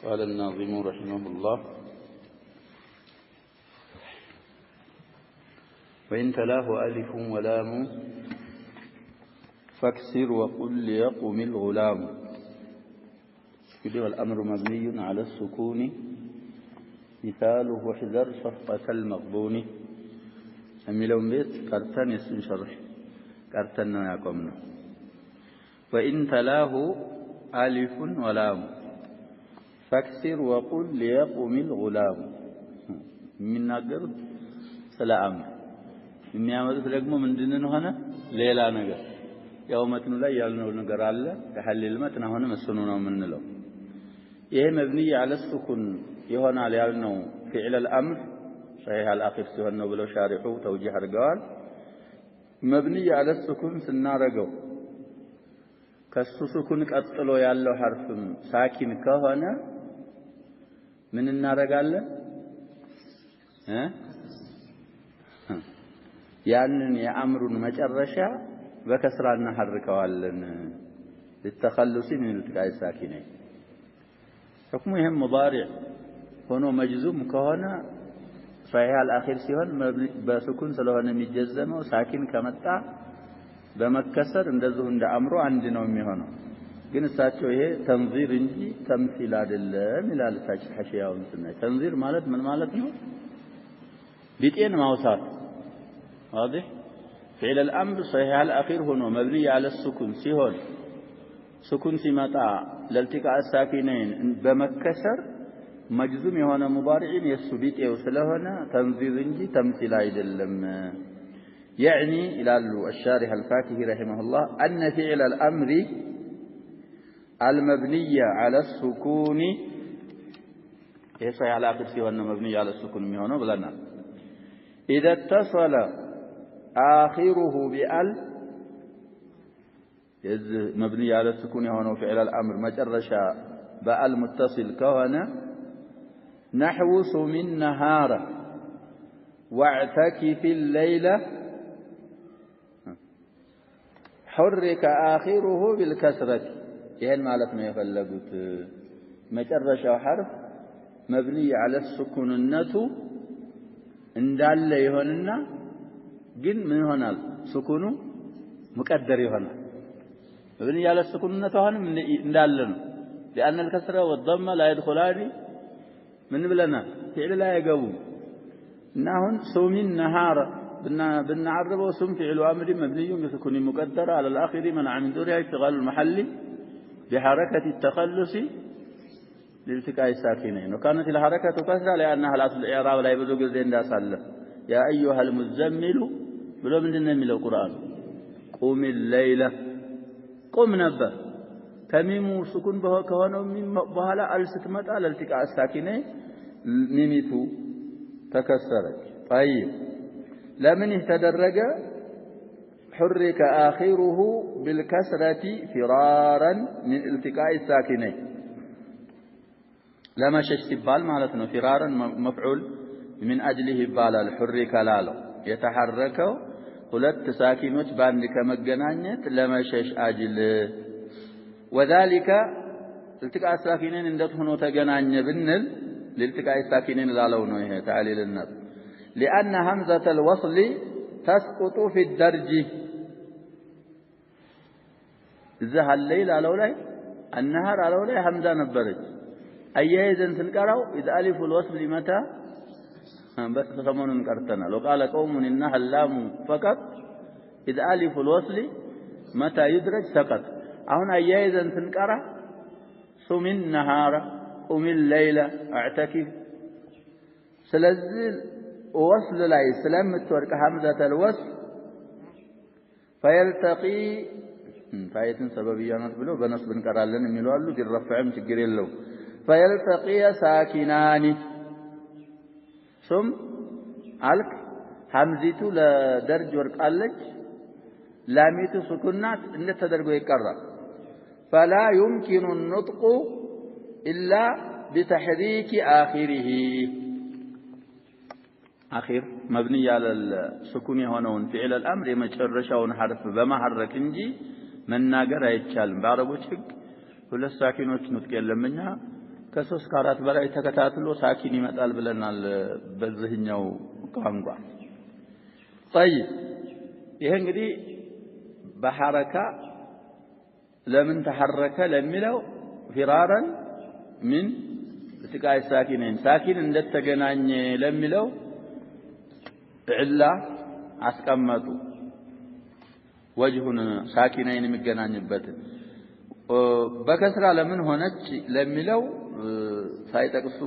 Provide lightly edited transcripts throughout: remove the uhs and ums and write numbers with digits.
قال الناظم رحمه الله: وإن تلاه ألف ولام فاكسر وقل ليقم الغلام. والأمر مبني على السكون مثاله احذر صفقة المغبون. أميلون بيت كارتان يسن شرح كارتان يقومنا. وإن تلاه ألف ولام فاكسر وقل ليقم الغلام. من نقر سلام من يعمل فلقمه من ديننا هنا ليلا نقر يومتنا لا يالنا نقر الله تحلل متنا هنا مسنونا من لو إيه مبني على السكون يهون على يالنا فعل الأمر صحيح الأخير سهلنا بلو شارحه توجيه رجال مبني على السكون سنار جو كالسكون كأطلو يالله حرف ساكن كهنا من النار قال ها ያንን የአምሩን መጨረሻ በከስራ እናሐርከዋለን للتخلص من التقاء الساكنين حكمه هم مضارع ሆኖ መጅዙም ከሆነ صحيح الاخير ሲሆን በስኩን ስለሆነ የሚጀዘመው ሳኪን ከመጣ በመከሰር እንደዚሁ እንደ አምሩ አንድ ነው የሚሆነው ግን እሳቸው ይሄ ተንዚር እንጂ ተምሲል አይደለም ይላል ታች ሐሺያውን ስናይ ተንዚር ማለት ምን ማለት ነው ቢጤን ማውሳት واضح فعل الأمر صحيح الأخير هنا مبني على السكون سيهون سكون سيمطع لالتقاء الساكنين بمكسر مجزوم هنا مضارعين يسبيت يوصلهنا تنزيل انجي تمثيل ايدلم يعني الى الشارح الفاكهي رحمه الله ان فعل الأمر المبني على السكون صحيح الأخير سيهون مبني على السكون هنا بلنا إذا اتصل آخره بأل مبني على السكون هنا فعل الأمر مجرشا بأل متصل كهنا نحو صم النهار واعتكف الليلة حرك آخره بالكسرة يعني مالت ما يفلقت مجرشا حرف مبني على السكون النتو እንዳለ ይሆንና ግን ምን ይሆናል ስኩኑ مقدر ይሆናል ابن ያለ ስኩንነቱ አሁንም እንዳለ ነው لأن الكسرة والضمة لا يدخلان من بلنا فعل لا يقوم إنهن صوم النهار بالنعربه صوم فعل أمر مبني بسكون مقدر على الآخر منع من دورها اشتغال المحل بحركة التخلص لالتقاء الساكنين وكانت الحركة كسرة لأنها الأصل الإعراب لا يبدو جزء داسالة يا أيها المزمل بلو من دنيا القرآن قم الليلة قم نبه تميم سكون به كونه من بهلا الستمت على التقاء الساكنين نميتو تكسرت طيب لمن اهتدرج حرك آخره بالكسرة فرارا من التقاء الساكنين لما شتبال معناته فرارا مفعول من أجله بالال حرك لاله يتحركوا ሁለት ሳኪኖች ባንድ ከመገናኘት ለመሸሽ አጅል وذلك التقاء الساكنين እንደት ሆኖ ተገናኘ ብንል لالتقاء الساكنين ላለው ነው ይሄ تعليلነት لأن همزة الوصل تسقط في الدرج እዚህ الليل አለው ላይ النهار አለው ላይ همزة ነበረች أيهزن سنقرأوا إذا ألف الوصل متى بس ثمانون قرتنا لو قال قوم إنها اللام فقط إذا ألف الوصل متى يدرج سقط هنا أيهزن سنقرأ صم النهار قم الليل اعتكف سلزل وصل لا يسلم تورك حمزة الوصل فيلتقي فاية سببية نصبله بنصب نقرأ لنا ملوالو دي الرفعهم تقري له فيلتقي ساكنان ثم علك حمزيتو لدرج ورقالج لاميتو سكنات ان تدرجو يقرا فلا يمكن النطق الا بتحريك اخره اخر مبني على السكون هونون فعل الامر يمጨረሻውን حرف በማሐረክ እንጂ መናገር አይቻልም በአረቦች ህግ ሁለት ሳኪኖች ንጥቅ የለምኛ ከ3 ከ4 በላይ ተከታትሎ ሳኪን ይመጣል ብለናል በዚህኛው ቋንቋ طيب ይሄ እንግዲህ በሐረካ ለምን ተሐረከ ለሚለው ፊራራን ምን التقاء الساكنين ساكن እንደተገናኘ ለሚለው إلا አስቀመጡ ወጅሁን ሳኪናይን የሚገናኝበት በከስራ ለምን ሆነች ለሚለው ሳይጠቅሱ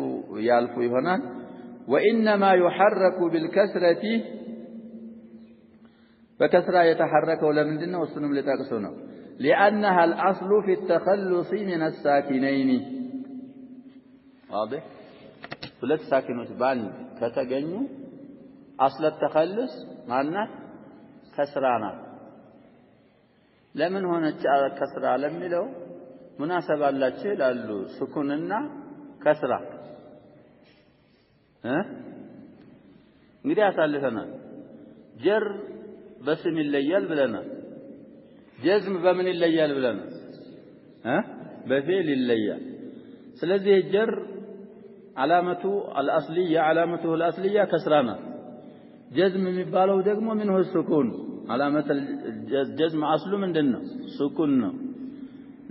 ያልፉ ይሆናል وانما يحرك بالكسره بكسره يتحركوا ለምንድነው እሱንም ለታቅሱ ነው لانها الاصل في التخلص من الساكنين واضح ሁለት ሳኪኖች ባንድ ከተገኙ اصل التخلص ማናት ከስራና ለምን ሆነች ከስራ ለሚለው ሙናሰብ አላቸው ይላሉ ሱኩንና ከስራ እንግዲህ አሳልፈናል ጀር በስም ይለያል ብለናል ጀዝም በምን ይለያል ብለናል በፊል ይለያል ስለዚህ ጀር علامته الاصليه علامته الاصليه كسرنا جزم የሚባለው ደግሞ منه السكون علامه الجزم اصله ምንድነው سكون ነው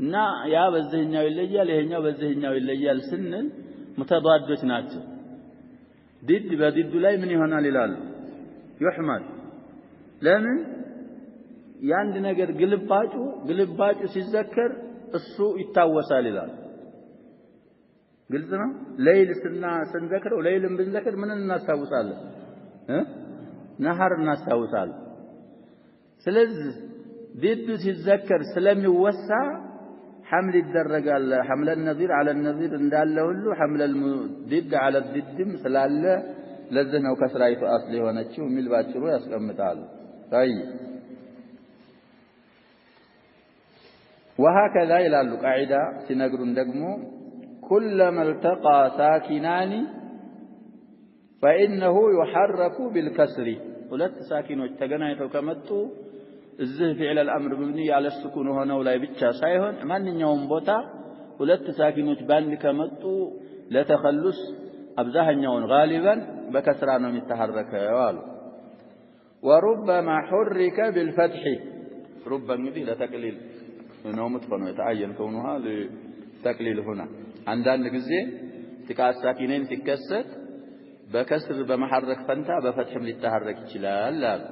እና ያ በዚህኛው ይለያል ይሄኛው በዚህኛው ይለያል ስንል متضادዎች ናቸው ضد በضد ላይ ምን ይሆናል ይላል يحمل ለምን ያንድ ነገር ግልባጩ ሲዘከር እሱ ይታወሳል ይላል ግልጽ ነው ለይል ስንዘክረው ለይልን ብንዘክር ምን እናስታውሳለን ነሐር እናስታውሳለን ስለዚህ ضد ሲዘከር ስለሚወሳ حمل ይደረጋል حمل النظير على النظير እንዳለ ሁሉ حمل الضد على الضدም ስላለ ለዚህ ነው ከስራይቱ አስሊ ሆነችው ሚል ባጭሩ ያስቀምጣል طيب وهكذا ይላሉ قاعده ሲነግሩን ደግሞ كلما التقى ساكنان فإنه يحرك بالكسر ሁለት ሳኪኖች ተገናኝተው ከመጡ እዚህ فعل الامر مبني على السكون ሆነው ላይ ብቻ ሳይሆን ማንኛውም ቦታ ሁለት ሳኪኖች ባንድ ከመጡ ለተخلص አብዛኛውን غالبا በከስራ ነው የሚተሐረከው አሉ وربما حرك بالفتح ربما እንግዲህ ለተቅሊል ነው መጥፈኑ የተአየን ከሆነها ለተቅሊል هنا አንዳንድ ጊዜ تقاء الساكنين ሲከሰት በከስር በመሐረክ ፈንታ በፈትህም ሊተሐረክ ይችላል አሉ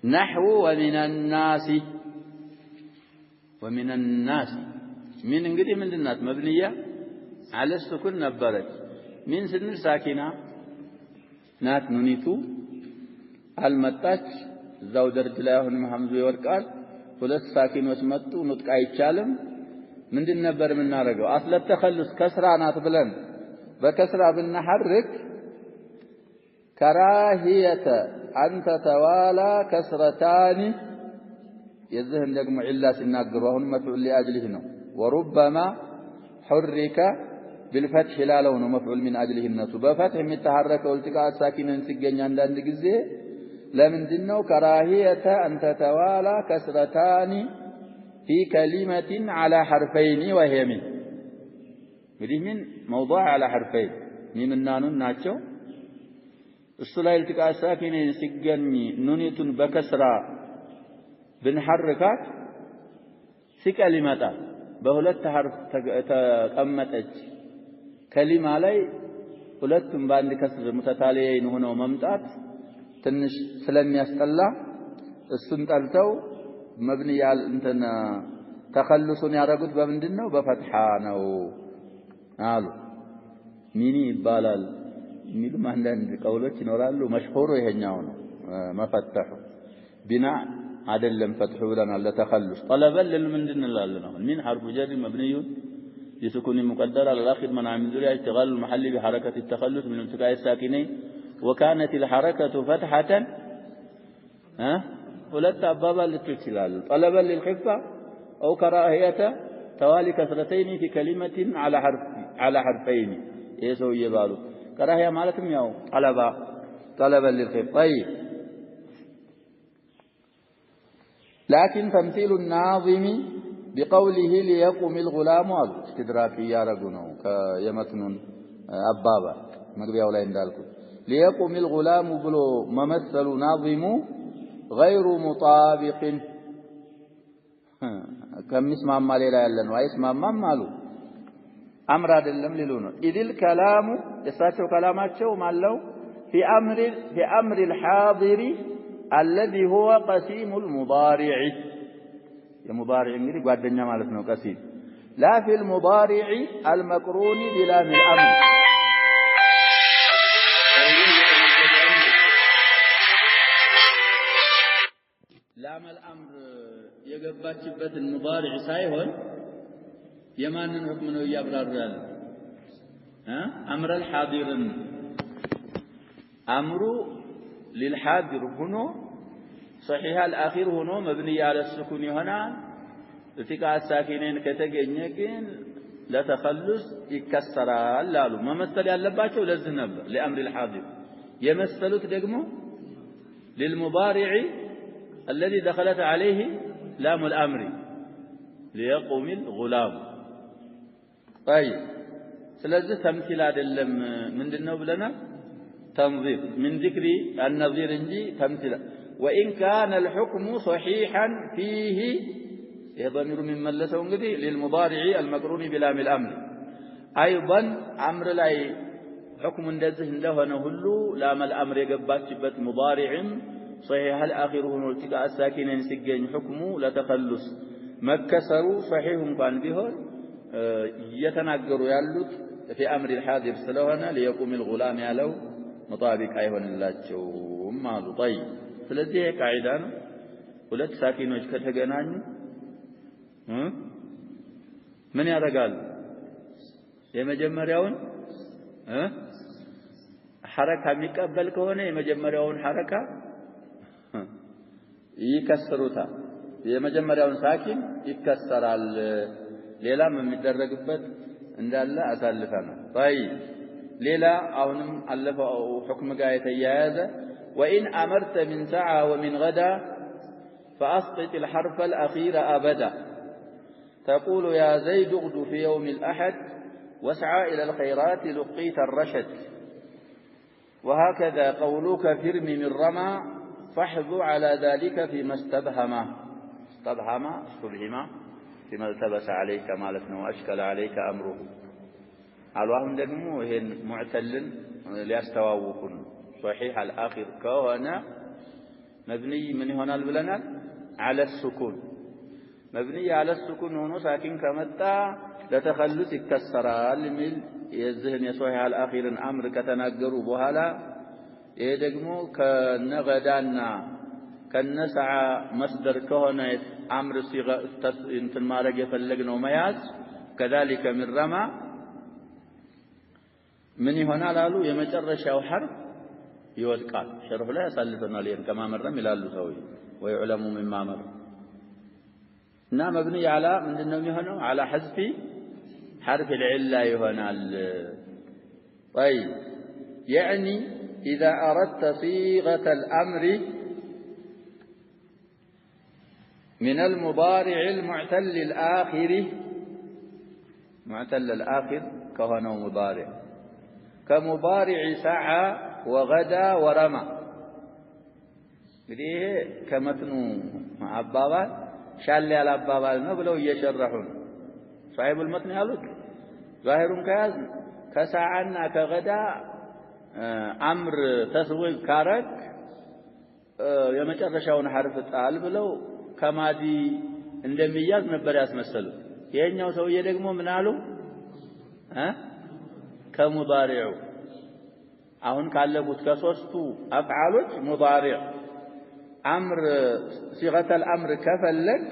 نحو ومن الناس من እንግዲህ ምንድናት መብንያ على السكون ነበረች من ስንል ሳኪና ናት ኑኒቱ አልመጣች እዛው ደርጅ ላይ አሁንም ሐምዙ ይወርቃል ሁለት ሳኪኖች መጡ ኑጥቅ አይቻልም ምንድን ነበር የምናረገው አስለ ተخلص ከስራ ናት ብለን በከስራ ብንሐርክ كراهيه ان تتوالى كسرتان የዚህን ደግሞ ኢላ ሲናገሩ አሁን መፍዑል لاجله ነው وربما حرك بالفتح ላለው ነው መፍዑል من اجله الناس በفتح የሚተሐረከው التقاء الساكنين ሲገኝ አንዳንድ ጊዜ ለምንድነው كراهيه ان تتوالى كسرتان في كلمة على حرفين وهي من እንግዲህ من موضوع على حرفين ሚምና ኑን ናቸው እሱ ላይ التقاء الساكنين ሲገኝ ኑኒቱን በከስራ ብንሐርካት ሲቀል ይመጣል በሁለት ሐርፍ ተቀመጠች ከሊማ ላይ ሁለቱም በአንድ ከስር ሙተታሊያይን ሆነው መምጣት ትንሽ ስለሚያስጠላ እሱን ጠልተው መብንያል እንተና ተخلصون ያረጉት በምንድነው በፈትሃ ነው አሉ ሚኒ ይባላል ሚሉ አንዳንድ ቀውሎች ይኖራሉ መሽሁሩ ይሄኛው ነው መፈተሁ ቢና አይደለም ፈትሁ ብለናል ለተخلص طلبا للمندن ላልነው من حرف جر مبني بسكون مقدر على الاخر منع من ذريعه اشتغال المحل بحركه التخلص من التقاء الساكنين وكانت الحركه فتحه ሁለት አባባል ልትችላል طلبا للخفه او كراهيه توالي كسرتين في كلمه على حرفين يسو يبالو كراهيه معناتም ያው طلبا للخفه طيب لكن تمثيل الناظم بقوله ليقوم الغلام استدراكي يارغونو كيمتنون أبابا مغبياو لا اندالكو ليقوم الغلام بلو ممثل ناظم غير مطابق كم اسمع ما لا يلن واسمع ما مالو أمر አይደለም ሊሉ ነው إذ الكلام እሳቸው كلاماቸው ማለው في أمر الحاضر الذي هو قسيم المضارع المضارع እንግዲህ ጓደኛ ማለት ነው قسيم لا في المضارع المقرون بلام الأمر لام الأمر የገባችበትን ሙዳሪዕ ሳይሆን የማንን ሁክም ነው ያብራራሉ أمر الحاضر أمر للحاضر هنا صحيح الأخير هنا مبني على السكون هنا ارتقاء الساكنين كتجنيه ግን ለተخلص ይከሰራል አሉ መመሰል ያለባቸው ለዚህ ነበር لأمر الحاضر የመሰሉት ደግሞ للمضارع الذي دخلت عليه لام الأمر ليقوم الغلام طيب ስለዚህ ተምሲል አይደለም ምንድነው ብለናል تنظير من ذكر النظير انجي تمثيلا وإن كان الحكم صحيحا فيه يضمر من ملسه انجدي للمضارع المقرون بلام الأمر أيضا أمر لاي حكم اندزه له نهلو لام الأمر يقبات شبت مضارع صحيح الآخره التقاء الساكنين سجين حكمه لتخلص مكسروا صحيح كان بهول يتناقروا يالوت في أمر الحاضر سلوهنا ليقوم الغلام يالو مطابق أيضا اللاتشوم مالو طيب ስለዚህ ቃዒዳ ነው ሁለት ሳኪኖች ከተገናኙ ምን ያደርጋሉ የመጀመሪያውን ሐረካ የሚቀበል ከሆነ የመጀመሪያውን ሐረካ ይከስሩታል የመጀመሪያውን ሳኪን ይከሰራል ሌላም የሚደረግበት እንዳለ አሳልፈናል طيب ليلا أونم ألف حكم قاية ياذا وإن أمرت من ساعة ومن غدا فأسقط الحرف الأخير أبدا تقول يا زيد اغد في يوم الأحد واسعى إلى الخيرات لقيت الرشد وهكذا قولك فرم من رمى فاحذو على ذلك فيما استبهم فيما التبس عليك مالتنا وأشكل عليك أمره አልዋሁን ደግሞ ይሄን ሙዕተልን ሊያስተዋውቁን صحيح الآخر ከሆነ مبني ምን ይሆናል ብለናል على السكون مبني على السكون ሆኖ ሳኪን ከመጣ ለተخلص ይከሰራል ሚል የዚህን የصحيح الآخርን አምር ከተናገሩ በኋላ ይሄ ደግሞ ከነገዳና ከነሰዓ መስደር ከሆነ አምር ሲጋ እንትን ማድረግ የፈለግነው መያዝ كذلك من رمى من يهونا لالو يمجرشاو حرف يودقال شرح لا يسالفنا لين كما مرم يلالو سوي ويعلم مما مر نا مبني على ምንድነው የሚሆነው على حذف حرف العله يهونال طيب يعني اذا اردت صيغه الامر من المضارع المعتل الاخر معتل الاخر كهنا مضارع كمضارع سعى وغدا ورمى እንግዲህ ከመትኑ አባባል ሻል ያለ አባባል ነው ብለው እየሸረሁን صاحب المتن ያሉት ዛሂሩን ከያዝ ከሰዓና ከገዳ አምር ተስዊብ ካረክ የመጨረሻውን ሐርፍ ጣል ብለው ከማዲ እንደሚያዝ ነበር ያስመሰሉት የኛው ሰውዬ ደግሞ ምን አሉ ከሙዳሪዑ አሁን ካለቡት ከሶስቱ አፍዓሎች ሙዳሪዕ አምር ሲገተ الامر ከፈለግ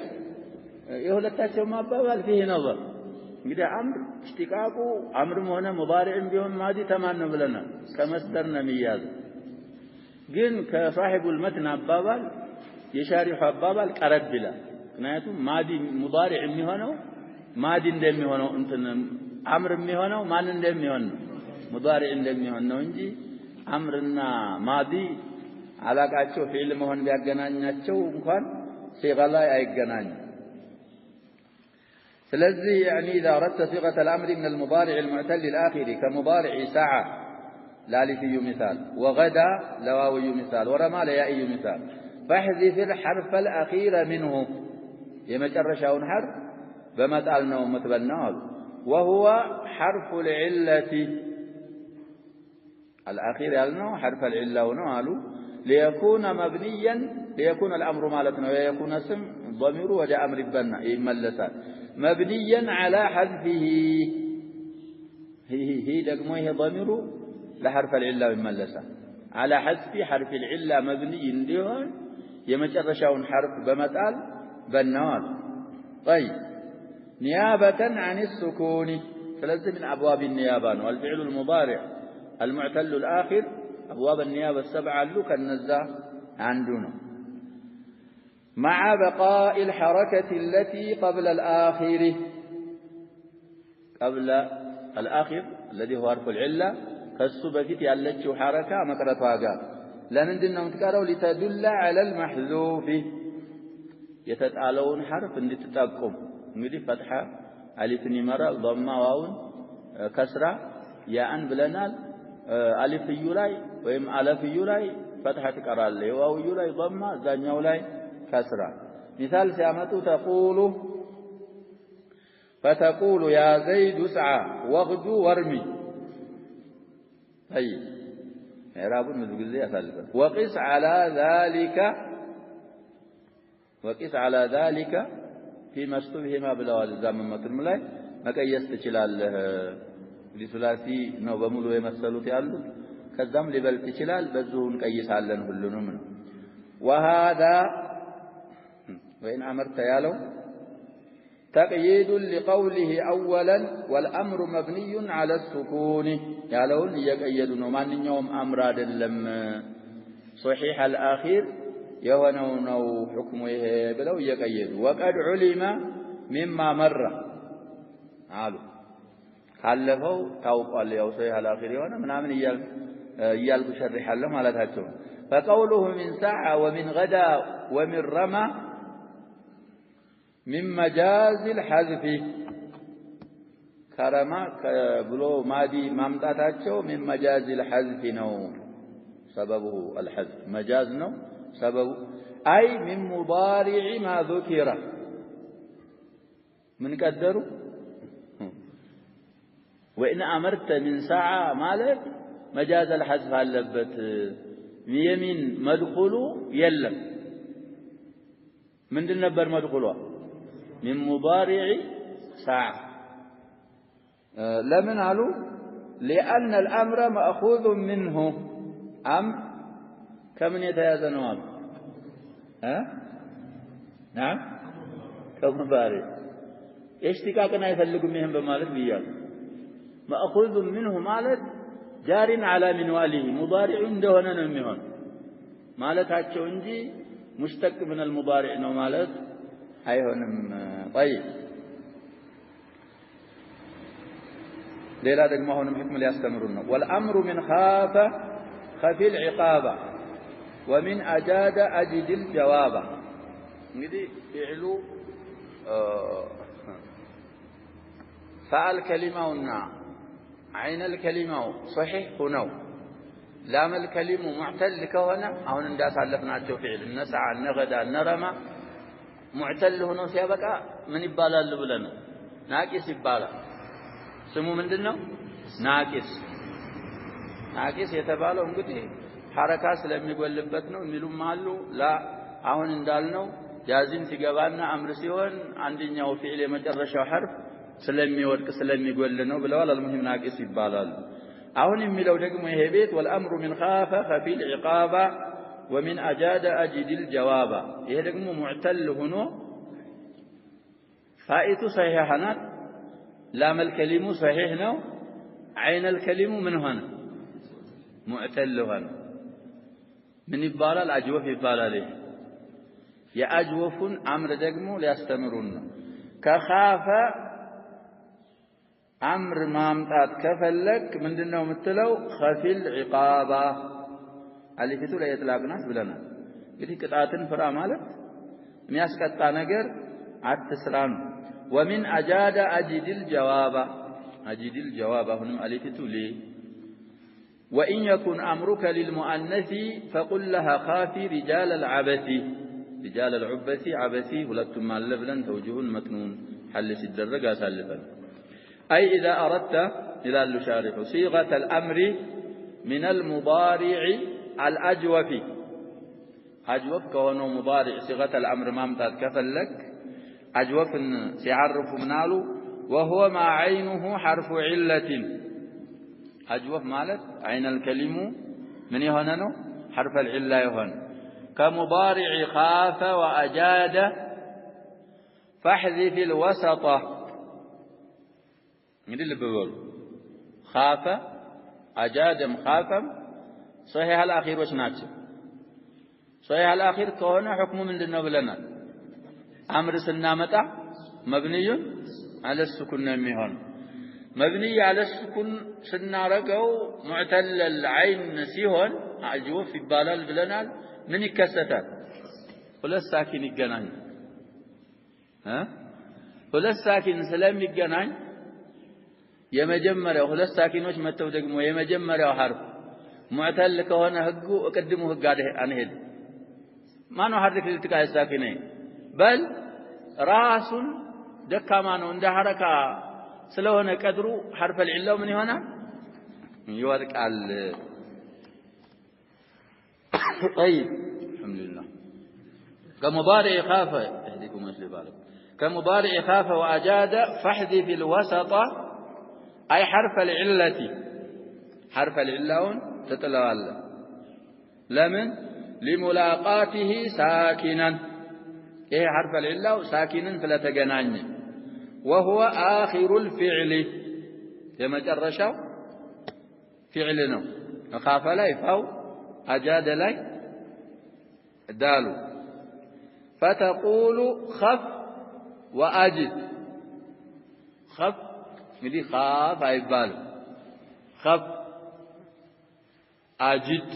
የሁለታቸው ማባባል فيه نظر እንግዲህ አምር እሽቲቃቁ አምርም ሆነ ሙዳሪዕም ቢሆን ማዲ ተማን ነው ብለናል ከመስደር ነው የሚያዝ ግን ከصاحب المتن አባባል የሻሪሑ አባባል ቀረብ ይላል ምክንያቱም ማዲ ሙዳሪዕ የሚሆነው ማዲ እንደሚሆነው እንትን አምር የሚሆነው ማን እንደሚሆን ነው ሙዳሪዕ እንደሚሆን ነው እንጂ አምርና ማዲ አላቃቸው ፊዕል መሆን ቢያገናኛቸው እንኳን ሲጋ ላይ አይገናኙ ስለዚህ يعني إذا أردت صيغة الأمر من المضارع المعتل الآخر كمضارع سعى لالفي مثال وغدا لواوي مثال ورمى ليائي مثال فاحذف الحرف الأخير منه يمجرشون حرف بمتعلنا ومتبلنا وهو حرف العلة الأخير يالنا حرف العلة ونعلو ليكون مبنيا ليكون الأمر مالتنا ويكون اسم ضمير وجاء أمر بنا يملسان مبنيا على حذفه هي دقمه ضمير لحرف العلة يملسان على حذف حرف العلة مبني لهون يمجرشون حرف بمتعل بنوال طيب نيابة عن السكون فلازم من أبواب النيابة والفعل المضارع المعتل الآخر أبواب النيابة السبعة لك النزاع عندنا مع بقاء الحركة التي قبل الآخر قبل الآخر الذي هو حرف العلة كالسبكت التي حركة مقرتها قال لمن دنا متكارو لتدل على المحذوف يتتعالون حرف لتتقم እንግዲህ ፈትሐ አሊፍን ይመራል ضمه ዋውን ከስራ ያአን ብለናል አሊፍዩ ላይ ወይም አለፍዩ ላይ ፈትሐ ትቀራለ ዋውዩ ላይ ضمه እዛኛው ላይ ከስራ مثال ሲያመጡ ተقول فتقول يا زيد اسعى واغدو وارمي طيب اعرابون ብዙ ጊዜ ያሳልፋል وقس على ذلك فيما استبهما ብለዋል ዛመን መክርም ላይ መቀየስ ትችላለህ ሊሱላሲ ነው በሙሉ የመሰሉት ያሉት ከዛም ሊበልጥ ይችላል በዙን ቀይሳለን ሁሉንም ነው وهذا وإن أمرت يالو تقييد لقوله أولا والأمر مبني على السكون يالون يقيدون ማንኛውም أمر አይደለም صحيح الأخير يهونو حكمه بلو يقيد وقد علم مما مر قالوا ካለፈው ታውቋል ያው ሰው ያላኺር የሆነ ምናምን እያልኩ ሸርሐለሁ ማለታቸው فقوله من ساعة ومن غدا ومن رمى من مجاز الحذف كرما بلو مادي ማምጣታቸው من مجاز الحذف ነው سببه الحذف مجاز ነው سبب أي من مضارع ما ذكر من قدروا وإن أمرت من ساعة مالك مجاز الحذف علبت يمين مدخله يلم من دون نبر مدخله من مضارع ساعة لمن قالوا لأن الأمر مأخوذ منه كمن يتيازنوا نعم كمضارع اشتقاقنا يفلقوا منهم بمالك بيال مأخوذ منه مالك جار على منواله مضارع دهنا نميهون مالتاቸው እንጂ مشتق من المضارع ነው ማለት አይሆንም طيب ሌላ ደግሞ አሁንም ህክም ሊያስተምሩን ነው والامر من خاف خفي العقابه ومن أجاد أجد الجواب እንግዲህ فعل فعل كلمهنا عين الكلمه صحيح هنا لام الكلمه معتل كونه አሁን እንዳሳለፍናቸው فعل نسعى نغدا نرمى معتل ሆኖ ሲያበቃ ምን ይባላል ብለን ናቂስ ይባላል ስሙ ምንድነው ናቂስ የተባለው እንግዲህ ሐረካ ስለሚጎልበት ነው የሚሉም አሉ ላ አሁን እንዳልነው ጃዚም ሲገባና አምር ሲሆን አንደኛው ፊዕል የመጨረሻው ሐርፍ ስለሚወድቅ ስለሚጎል ነው ብለዋል المهم ናቂስ ይባላል አሁን የሚለው ደግሞ ይሄ ቤት والامر من خاف خفي العقابه ومن اجاد اجد الجواب ይሄ ደግሞ ሙዕተል ሆኖ ፋኢቱ صحيح ናት ላም الكلم صحيح ነው عين الكلم ምን ሆነ ሙዕተል ሆነ ምን ይባላል አጅወፍ ይባላል የአጅወፉን አምር ደግሞ ሊያስተምሩን ነው ከኻፈ አምር ማምጣት ከፈለክ ምንድነው የምትለው خفل عقابه አሊፊቱ ላይ የተላቅናት ብለናል እንግዲህ ቅጣትን ፍራ ማለት የሚያስቀጣ ነገር አትስራ ነው ومن أجاد أجد الجواب هنا ألف تولي وإن يكن أمرك للمؤنث فقل لها خافي رجال العبث عبثي ولتم اللبلن توجه المكنون حل الدرج سالفا أي إذا أردت إلى الشارح صيغة الأمر من المضارع الأجوف كونه مضارع صيغة الأمر مامتات كفلك أجوف سيعرف مناله وهو مع عينه حرف علة أجوف مالت عين الكلم من يهوننو حرف العلة يهون كمضارع خاف وأجاد فاحذف الوسطة من اللي بيقول خاف أجاد مخافم صحيح الأخير وشناتش صحيح الأخير كونه حكم من دنو بلنا أمر سنامتا مبني على السكون ميهون مبني على السكون سنارقو معتل العين سيهون عجوف في بالال بلنال من يكستان ولا الساكن يقنان ولا الساكن سلام يقنان يمجمر ولا الساكن وش متو دقمو يمجمر وحرف معتل كهونه هقو اقدمو هقاده انهد ما نحرك الالتقاء الساكنين بل راس دكامانو عند حركة سلوهنا قدرو حرف العلة من هنا يورك على طيب الحمد لله كمضارع خاف اهديكم مسلم بالك كمضارع خاف وأجاد فاحذف الوسط أي حرف العلة تتلوى لمن لملاقاته ساكنا إيه حرف العلة ساكنا فلا تجناني وهو آخر الفعل كما جرشوا فعلنا خاف لا يفاو أجاد لا دالو فتقول خف وأجد خف مدي خاف عيبال خف أجد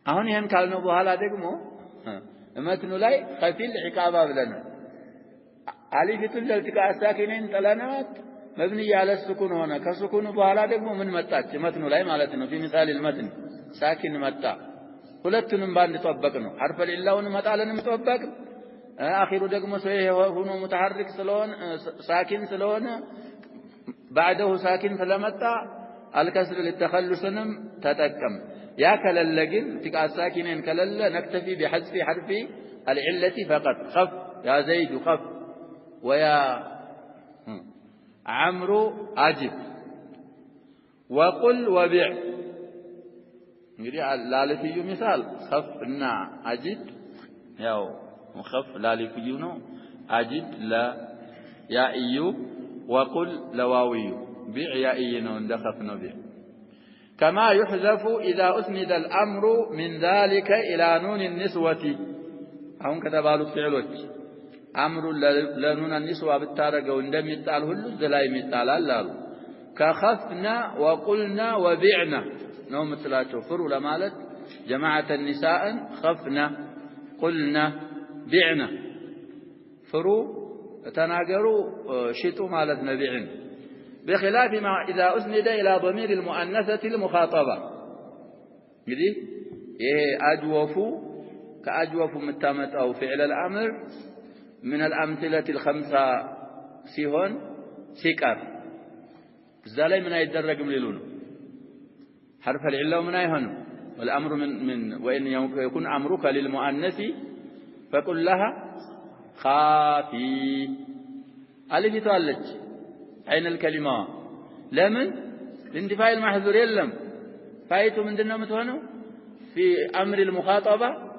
أهون يهم كلمة بحالا دقمو متنو لاي خفيل عقابا بلنا ألف الالتقاء الساكنين تلانات مبني على السكون هنا كسكون بحالا دقمو من متاك متنو لاي مالتنا في مثال المتن ساكن متا ሁለቱንም ባንድ ተጠበቅ ነው حرف العلة መጣለንም ተጠበቅ አኺሩ ደግሞ ሆኖ متحرك ስለሆነ ساكن ስለሆነ بعده ساكن ስለመጣ الكسر للتخلصንም ተጠቀም يا كللجن تقع ساكنين كلل نكتفي بحذف حرف العلة فقط خف يا زيد خف ويا عمرو أجب وقل وبع لالفي مثال خفنا أجد ياو مخف لالفي نو أجد لا يا إيو وقل لواوي بيع يا إينو دخف نبيع كما يحذف إذا أسند الأمر من ذلك إلى نون النسوة هم كتبالو فعلوك أمر لنون النسوة بالتارق وندم يتعال هلو الزلاي يتعال لالو كخفنا وقلنا وبعنا نوم مثلاتو فرو لمالت جماعة النساء خفنا قلنا بعنا فرو تناقروا شتو مالت نبيعن بخلاف ما إذا أسند إلى ضمير المؤنثة المخاطبة يدي أجوف كأجوف متامت أو فعل الأمر من الأمثلة الخمسة سيهون سكر الزالي من يتدرج مليلون حرف العلة من أيهن والأمر من وإن يكون أمرك للمؤنث فقل لها خافي ألف تولج أين الكلمة لمن الاندفاع المحذور يلم فايتوا من دنا متهنو في أمر المخاطبة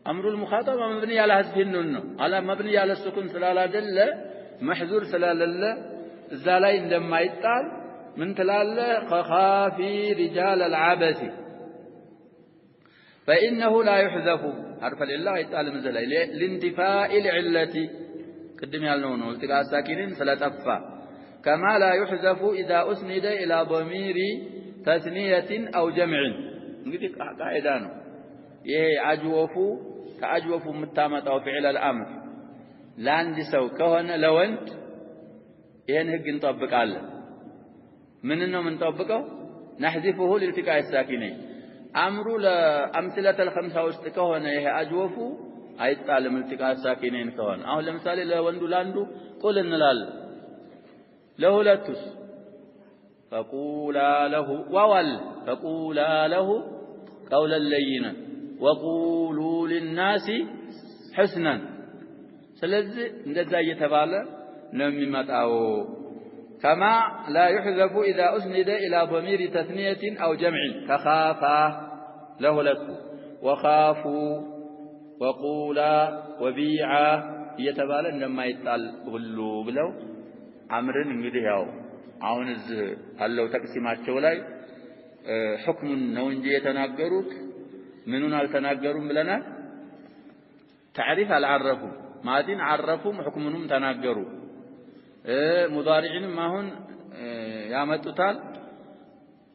أمر المخاطبة مبني على حذف النون على مبني على السكون سلالة دل محذور سلالة الزالاي عندما يتقال من تلال خافي رجال العبث فإنه لا يحذف حرف العلة يتقال من زلاي لاندفاع العلة قدم يالنون والتقاء الساكنين فلا تفا كما لا يحذف إذا أسند إلى ضمير تثنية أو جمع نقول قاعدانه أجوف كأجوف متامة أو فعل الأمر ለአንድ ሰው ከሆነ ለወንድ ይሄን ህግ እንጠብቃለን ምን ነው የምንጠብቀው نحذفه لالتقاء الساكنين አምሩ ለአምثله الخمسه ውስጥ ከሆነ ይሄ አጅወፉ አይጣልም التقاء الساكنين ከሆነ አሁን ለምሳሌ ለወንዱ ላንዱ ቁል እንላለን ለሁለቱስ فقولا له ووال فقولا له قولا لينا وقولوا للناس حسنا ስለዚህ እንደዛ እየተባለ ነው የሚመጣው كما لا يحذف إذا أسند إلى ضمير تثنية أو جمع كخافا له لك وخافوا وقولا وبيعا يتبالى لما يتقال غلو بلو عمرن እንግዲህ ያው አሁን እዚህ አለው ተቅሲማቸው ላይ ሁክሙን ነው እንጂ የተናገሩት ምኑን አልተናገሩም ብለናል تعريف አልዓረፉ ማዲን ዓረፉም ሁክሙንም ተናገሩ ሙዳሪዕንም አሁን ያመጡታል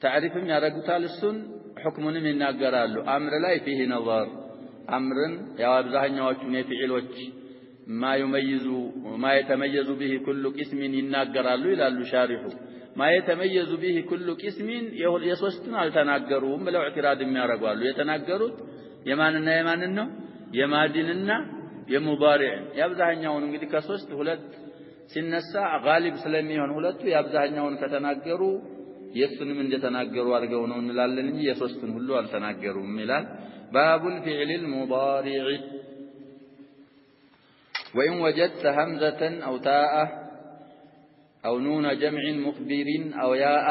تعريفም ያረጉታል እሱን ሁክሙንም ይናገራሉ አምር ላይ فيه نظر አምርን ያው አብዛኛዎቹ የፊዕሎች ما يتميز به كل قسم ይናገራሉ ይላሉ ሻሪሑ ما يتميز به كل قسم የሶስቱን አልተናገሩም ብለው اعتراض የሚያረጋሉ የተናገሩት የማንና የማንን ነው የማዲንና የሙዳሪዕ ያብዛኛውን እንግዲህ ከሶስት ሁለት ሲነሳ ጋሊብ ስለሚሆን ሁለቱ ያብዛኛውን ከተናገሩ የሱንም እንደተናገሩ አድርገው ነው እንላለን እንጂ የሶስቱን ሁሉ አልተናገሩም ይላል ባቡል ፊዕል ሙዳሪዕ وإن وجدت همزة أو تاء أو نون جمع مخبر أو ياء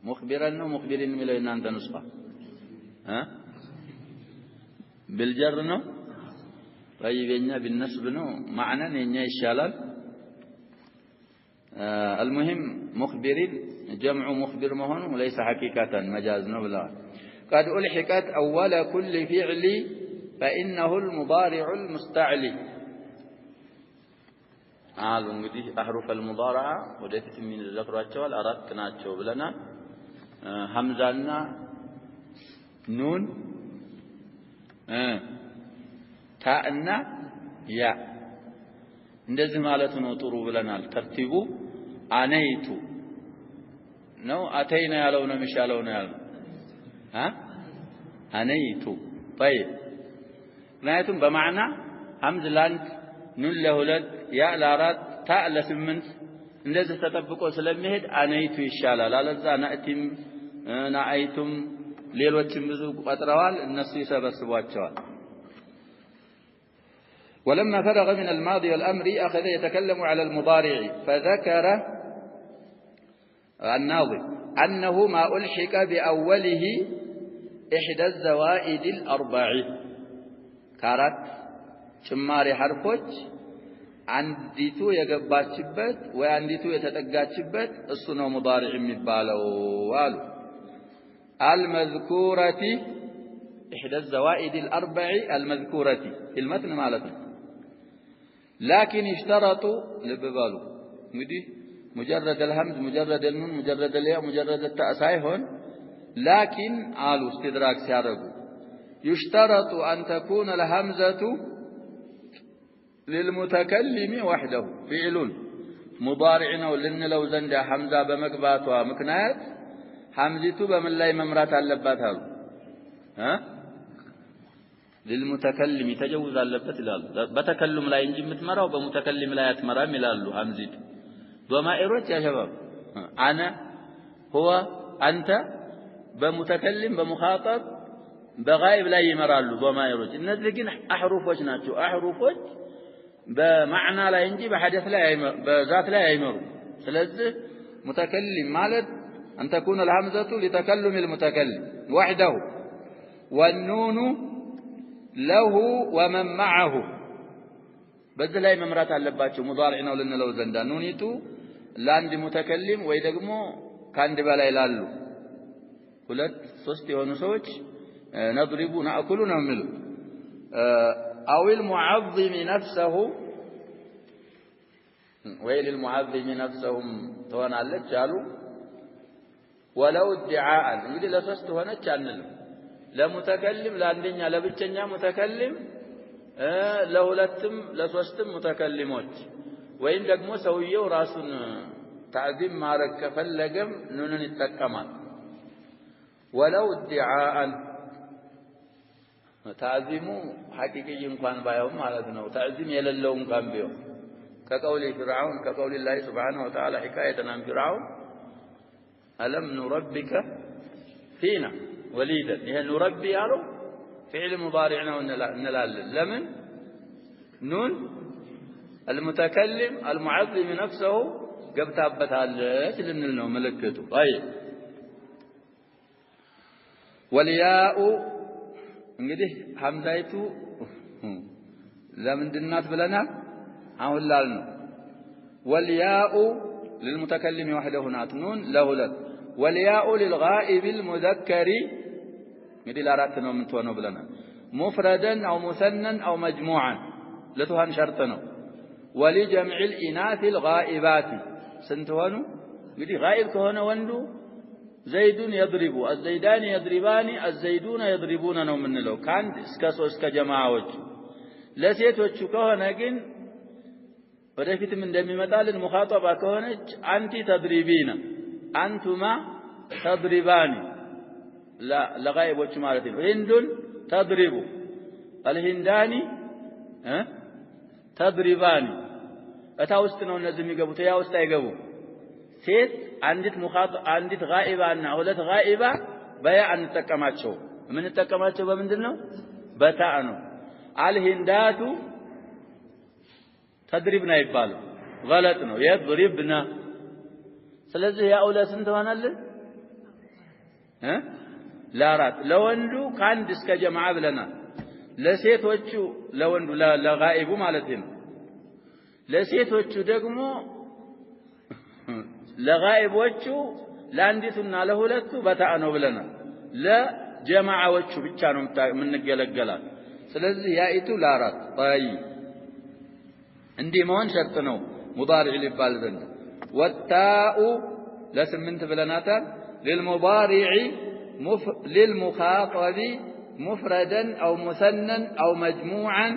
مخبرا أو مخبر ملينا عند نسخة ها بالجر نو طيب إننا بالنسب نو معنى إننا الشلال المهم مخبر جمع مخبر مهون وليس حقيقة مجاز نبلا قد ألحقت أول كل فعل فإنه المضارع المستعلي قالوا እንግዲህ أحرف المضارع ወደፊት ምን ዘክሯቸዋል አራት ናቸው ብለናል ሐምዛና ኑን ታእና ያ እንደዚህ ማለት ነው ጥሩ ብለናል ተርቲቡ አነይቱ ነው አተይና ያለው ነው የሚሻለው ነው ያለው አነይቱ طيب ምክንያቱም በማዕና ሐምዝ ላንድ ኑን ለሁለት ያ ለአራት ታ ለስምንት እንደዚህ ተጠብቆ ስለሚሄድ አነይቱ ይሻላል አለዛ ናእቲም ናአይቱም ሌሎችም ብዙ ቆጥረዋል እነሱ ይሰበስቧቸዋል ولما فرغ من الماضي والأمر أخذ يتكلم على المضارع فذكر الناظم أنه ما ألحق بأوله إحدى الزوائد الأربع كارت ጭማሪ ሐርፎች አንዲቱ የገባችበት ወይ አንዲቱ የተጠጋችበት እሱ ነው ሙዳሪዕ የሚባለው አሉ المذكورة إحدى الزوائد الأربع المذكورة في المتن مالته لكن اشترطوا لببالو እንግዲህ مجرد الهمز مجرد النون مجرد الياء مجرد التاء ሳይሆን لكن አሉ استدراك ሲያደርጉ يشترط أن تكون الهمزة للمتكلم وحده فعل مضارع ነው ልንለው ዘንዳ ሐምዛ በመግባቷ ምክንያት ሐምዚቱ በምን ላይ መምራት አለባት አሉ للمتكلم تجوز አለበት ይላሉ በተከሉም ላይ እንጂ የምትመራው በሙተከልም ላይ አትመራም ይላሉ ሐምዚቱ ضمائሮች ያ شباب انا هو انت በሙተከልም በሙኻጠብ በጋይብ ላይ ይመራሉ ضمائሮች እነዚህ ግን አህሩፎች ናቸው አህሩፎች በማዕና ላይ እንጂ በሐደስ ላይ በዛት ላይ አይመሩ ስለዚህ متكلم ማለት أن تكون الهمزة لتكلم المتكلم وحده والنون له ومن معه በዚህ ላይ መምራት አለባቸው ሙዳሪዕ ነው ልንለው ዘንዳ ኑኒቱ ለአንድ ሙተከልም ወይ ደግሞ ካንድ በላይ ላሉ ሁለት ሶስት የሆኑ ሰዎች نضرب نأكل نعمل أو المعظم نفسه ويل المعظم نفسهم ትሆናለች አሉ ولو ادعاء እንግዲህ ለሶስት ሆነች አንል ለሙተከልም ለአንደኛ ለብቸኛ ሙተከልም ለሁለትም ለሶስትም ሙተከሊሞች ወይም ደግሞ ሰውየው ራሱን تعظيم ማረግ ከፈለገም ኑንን ይጠቀማል ወለው ادعاء تعظيሙ ሐቂቅይ እንኳን ባይሆን ማለት ነው تعظيم የሌለው እንኳን ቢሆን كقول فرعون كقول الله سبحانه وتعالى حكاية عن فرعون ألم نربك فينا وليدا إيه نربي يالو فعل مضارعنا ونلال لمن نون المتكلم المعظم نفسه قبت أبتها ليش لنلنا ملكته طيب والياء እንግዲህ ሐምዛይቱ ለምንድን ናት ብለናል አሁን ላልነው والياء للمتكلم وحده ናት ኑን ለሁለት والياء للغائب المذكر እንግዲህ ለአራት ነው የምትሆነው ብለናል مفردا او مثنى او مجموعا ለቱሃን ሸርጥ ነው ولجمع الاناث الغائبات ስንት ሆኑ እንግዲህ غائب ከሆነ ወንዱ زيد يضرب الزيدان يضربان الزيدون يضربون ነው የምንለው ካንድ እስከ 3 ከጀማዓዎች ለሴቶቹ ከሆነ ግን ወደፊትም እንደሚመጣልን ሙኻጠባ ከሆነች አንቲ ተድሪቢና አንቱማ ተድሪባኒ ለጋይቦች ማለት ነው ሂንዱን ተድሪቡ አልሂንዳኒ ተድሪባኒ እታ ውስጥ ነው እነዚህ የሚገቡት ያ ውስጥ አይገቡ ሴት አንዲት ጋኢባና ሁለት ጋኢባ በያ አንጠቀማቸው የምንጠቀማቸው በምንድነው በታ ነው አልሂንዳቱ ተድሪብና ይባሉ غلط ነው የድሪብና ስለዚህ ያ አውላ ስንት ሆናልን ለአራት ለወንዱ ካንድ እስከ ጀማዓ ብለናል ለሴቶቹ ለወንዱ ለጋኢቡ ማለት ነው ለሴቶቹ ደግሞ ለጋኢቦቹ ለአንዲቱና ለሁለቱ በታአ ነው ብለናል ለጀማዓዎቹ ብቻ ነው የምንገለገላት ስለዚህ ያኢቱ ለአራት طيب እንዲህ መሆን ሸርጥ ነው ሙዳሪዕ ሊባል ዘንድ ወታኡ ለስምንት ብለናታል للمضارع للمخاطب مفردا أو مثنى أو مجموعا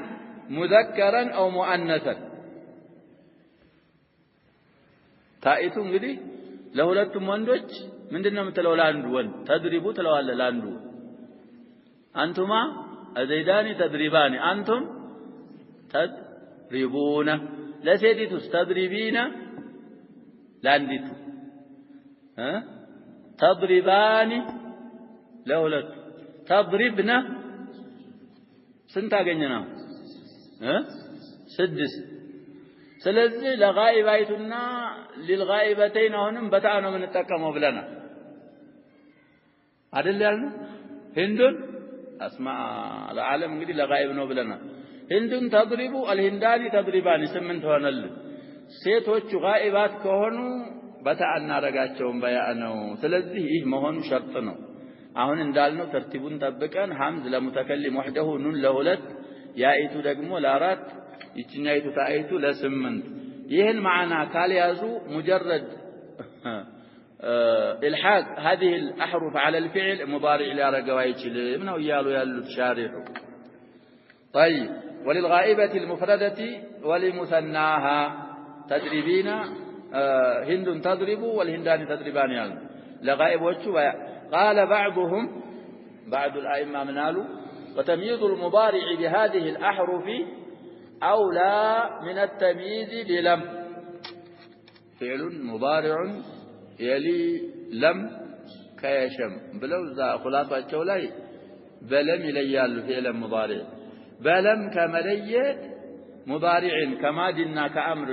مذكرا أو مؤنثا ታኢቱ እንግዲህ ለሁለቱም ወንዶች ምንድነው የምትለው ለአንዱ ወንድ ተድሪቡ ትለዋለህ ለአንዱ አንቱማ አዘይዳኒ ተድሪባኒ አንቱም ተድሪቡና ለሴቲቱስ ተድሪቢና ለአንዲቱ ተድሪባኒ ለሁለቱ ተድሪብና ስንት አገኘና ስድስት ስለዚህ ለጋኢባይቱና للغائبتين አሁንም በታአ ነው የምንጠቀመው ብለናል አይደል ያልነው ሂንዱን اسماء العالم እንግዲህ ለጋኢብ ነው ብለናል ሂንዱን ተድሪቡ አልሂንዳኒ ተድሪባኒ ስምንት ሆነልን ሴቶቹ ጋኢባት ከሆኑ በታአ እናረጋቸውም በያ ነው ስለዚህ ይህ መሆኑ ሸርጥ ነው አሁን እንዳልነው ተርቲቡን ጠብቀን ሐምዝ ለሙተከሊም ወህደሁ ኑን ለሁለት ያኢቱ ደግሞ ለአራት ይችኛይቱ ታኢቱ ለስምንት ይህን معنا ካልያዙ مجرد الحاق هذه الاحرف على الفعل مضارع لا رجوا يችልም ነው ይያሉ ያሉት ሻሪሑ طيب وللغائبة المفردة ولمثناها تدريبين هند تضرب والهندان تضربان يعني لغائب وجه قال بعضهم بعض الأئمة منالوا وتمييز المضارع بهذه الأحرف أولى من التمييز بلم فعل مضارع يلي لم كيشم بلو ذا خلاصة لاي بلم يليال فعل مضارع بلم كمليت مضارع كمادنا كأمر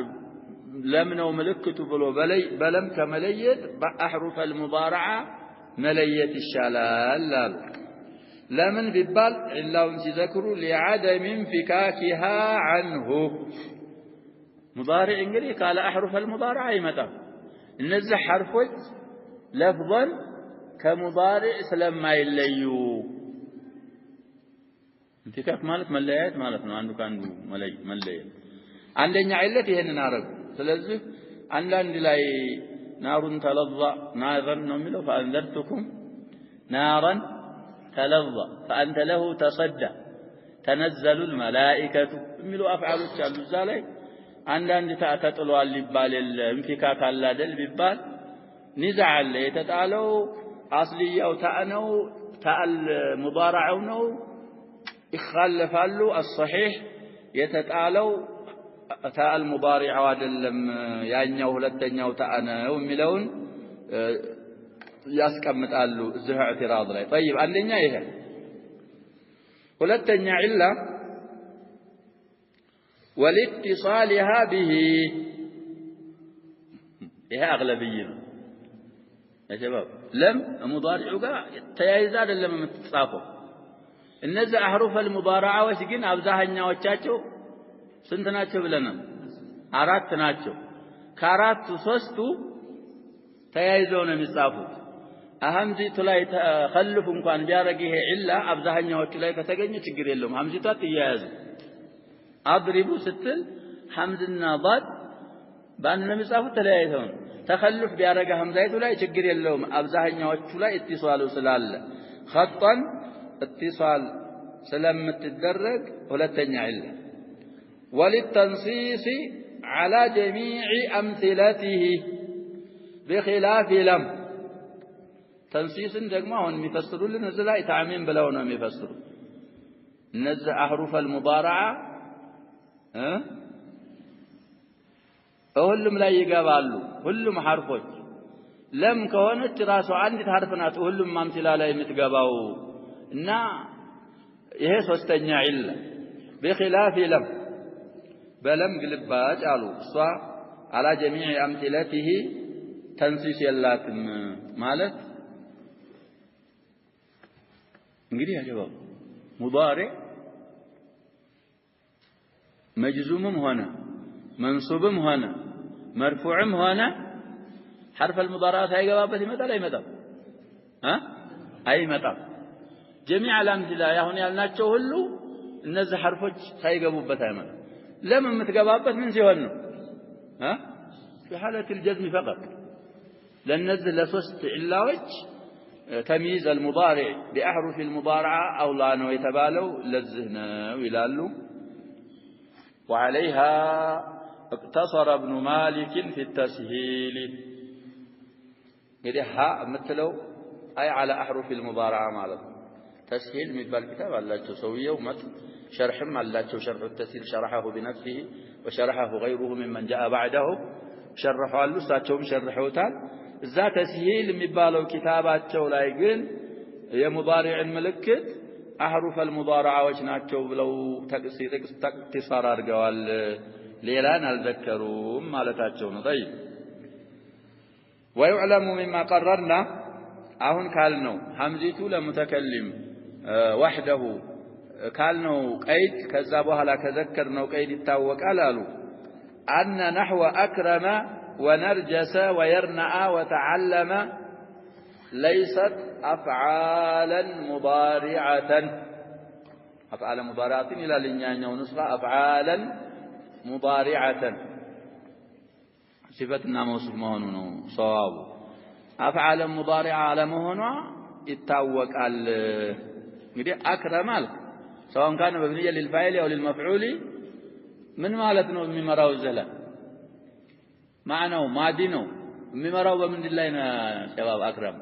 لم نو ملكته بلو بلم كمليت أحرف المضارعة مليت الشلال لمن ببال إلا ذكروا لعدم انفكاكها عنه مضارع انجلي قال أحرف المضارعة متى النزح حرفه لفظا كمضارع سلم ما يليو انفكاك مالت مليات مالتنا عنده مليات عندنا علة هنا نعرف ስለዚህ አንዳንድ ላይ ናሩን ተለዛ ናረን ነው የሚለው فأنذرتكم نارا تلظى فأنت له تصدى تنزل الملائكة የሚሉ አፍዓሎች አሉ እዛ ላይ አንዳንድ ተጥሏል ይባል እንፊካክ አለ አይደል ቢባል ንዛዕ አለ የተጣለው አስልያው ታነው ታል ሙዳራዑ ነው ይخالፋሉ الصحيح የተጣለው ታል ሙዳሪዑ አይደለም ያኛው ሁለተኛው ታነው የሚለውን ያስቀምጣሉ እዚህ اعتراض ላይ طيب አንደኛ ይሄ ሁለተኛ ኢላ والاتصالها به ይሄ አግለብይ ነው يا شباب لم مضارع ጋር ተያይዛ አይደለም የምትጻፈው እነዚህ አህሩፍ المضارعዎች ግን አብዛኛዎቻቸው ስንት ናቸው ብለናል አራት ናቸው ከአራቱ ሶስቱ ተያይዘው ነው የሚጻፉት አህምዚቱ ላይ ተخلف እንኳን ቢያረግ ይሄ ኢላ አብዛኛዎቹ ላይ ከተገኘ ችግር የለውም ሐምዚቷ ትያያዝ አድሪቡ ስትል ሐምዝና ضاد ባንነ ነው የሚጻፉት ተለያይተው ተخلف ቢያረግ ሐምዛይቱ ላይ ችግር የለውም አብዛኛዎቹ ላይ اتصال ስላለ خطا اتصال ስለምትደረግ ሁለተኛ ኢላ وللتنصيص على جميع امثلته بخلاف لم تنصيصን ደግሞ አሁን የሚፈስሩልን እዚህ ላይ ተዓሚም ብለው ነው የሚፈስሩ እነዚህ አህሩፍ المضارعه ሁሉም ላይ ይገባሉ ሁሉም ሐርፎች ለም ከሆነች ራሱ አንዲት ሐርፍ ናት ሁሉም ማምሲላ ላይ የምትገባው እና ይሄ ሶስተኛ ኢላ بخلاف لم በለም ግልባጭ አሉ እሷ على جميع امثلته تنصيص የላትም ማለት እንግዲህ ያጀባው ሙዳሪዕ መጅዙምም ሆነ መንሱብም ሆነ መርፉዕም ሆነ حرف المضارعات አይገባበት ይመጣል አይመጣም አይመጣም جميع الامثله ያሁን ያልናቸው ሁሉ እነዚህ ሐርፎች ሳይገቡበት አይመጣም ለምን የምትገባበት ምን ሲሆን ነው في حاله الجزم فقط ለነዚህ ለሶስት ኢላዎች تمييز المضارع بأحرف المضارعة أولى ነው የተባለው ለዚህ ነው ይላሉ وعليها اقتصر ابن مالك في التسهيل إذا مثلوا أي على أحرف المضارعة ማለት تسهيل የሚባል كتاب አላቸው ሰውየው መት شرحም አላቸው شرح التسهيل شرحه بنفسه وشرحه غيره ممن جاء بعده شرحوا አሉ እሳቸውም ሸርሐውታል እዛ ተስሂል የሚባለው ኪታባቸው ላይ ግን የሙዳሪዕን ምልክት አህሩፍ المضارعዎች ናቸው ብለው ተቅሲር አድርገዋል ሌላን አልዘከሩም ማለታቸው ነው طيب ويعلم مما قررنا አሁን ካልነው ሐምዚቱ ለሙተከሊም وحده ካልነው ቀይድ ከዛ በኋላ ከዘከርነው ቀይድ ይታወቃል አሉ أن نحو أكرم ونرجس ويرنأ وتعلم ليست أفعالا مضارعة أفعالا مضارعة إلى لنيانيا ونسخة أفعالا مضارعة صفتنا موصف مهنون صواب أفعالا مضارعة على مهنون يتاوك أكرم سواء كان مبنيا للفاعل أو للمفعول من مالتنا من مراو الزلال معناه ماضي ነው የሚመራው በምንድን ላይ ነው شباب اكرم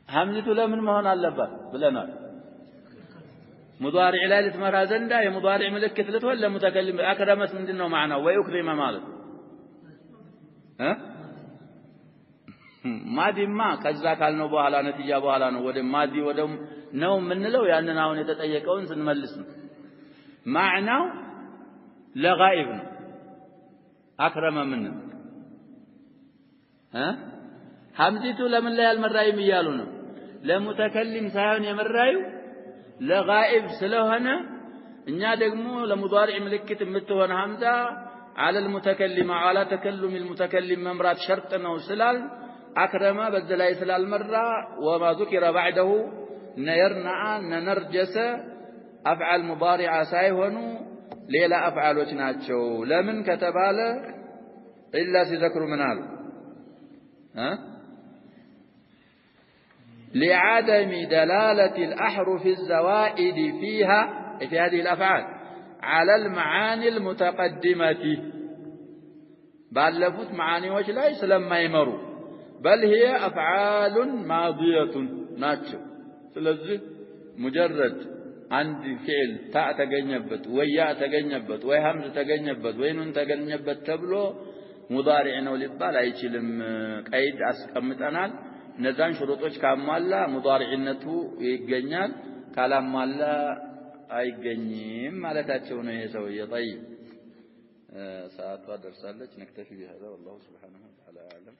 ሐምዚቱ ለምን መሆን አለባት ብለናል ሙዳሪዕ ላይ ልትመራ ዘንዳ የሙዳሪዕ ምልክት ልትሆን ለሙተከሊም አክረመት ምንድነው ማዕናው ወይ እክሪመ ማለት ማዲማ ከዛ ካልነው በኋላ ነጥያ በኋላ ነው ወደ ማዲ ወደ ነው ምንለው ያንን አሁን የተጠየቀውን ስንመልስ ነው ማዕናው ለጋኢብ ነው አክረመ ምን ሐምዚቱ ለምን ላይ አልመራይም ይያሉ ነው ለሙተከሊም ሳይሆን የመራዩ ለጋኢብ ስለሆነ እኛ ደግሞ ለሙዳሪዕ ምልክት የምትሆን ሐምዛ على المتكلم على تكلم المتكلم ممرات شرط ነው ስላል አክረመ በዘላይ ስላልመራ وما ذكر بعده نيرنا نرجس افعال مضارعه ሳይሆኑ ሌላ አፍዓሎች ናቸው ለምን ከተባለ ኢላ ሲዘክሩ ምናል لعدم دلالة الأحرف الزوائد فيها في هذه الأفعال على المعاني المتقدمة بلفت معاني وجه لا يسلم ما يمروا بل هي أفعال ماضية ناتشو سلزه مجرد عند فعل تاء تجنبت وياء تجنبت وهمز تجنبت وينون تجنبت تبلو مضارع ነው ሊባል አይችልም ቀይድ አስቀምጠናል እነዛን ሽሩጦች ካሟላ ሙዳሪዕነቱ ይገኛል ካላሟላ አይገኝም ማለታቸው ነው የሰውዬ طيب ሰዓቷ ደርሳለች نكتفي بهذا والله سبحانه وتعالى أعلم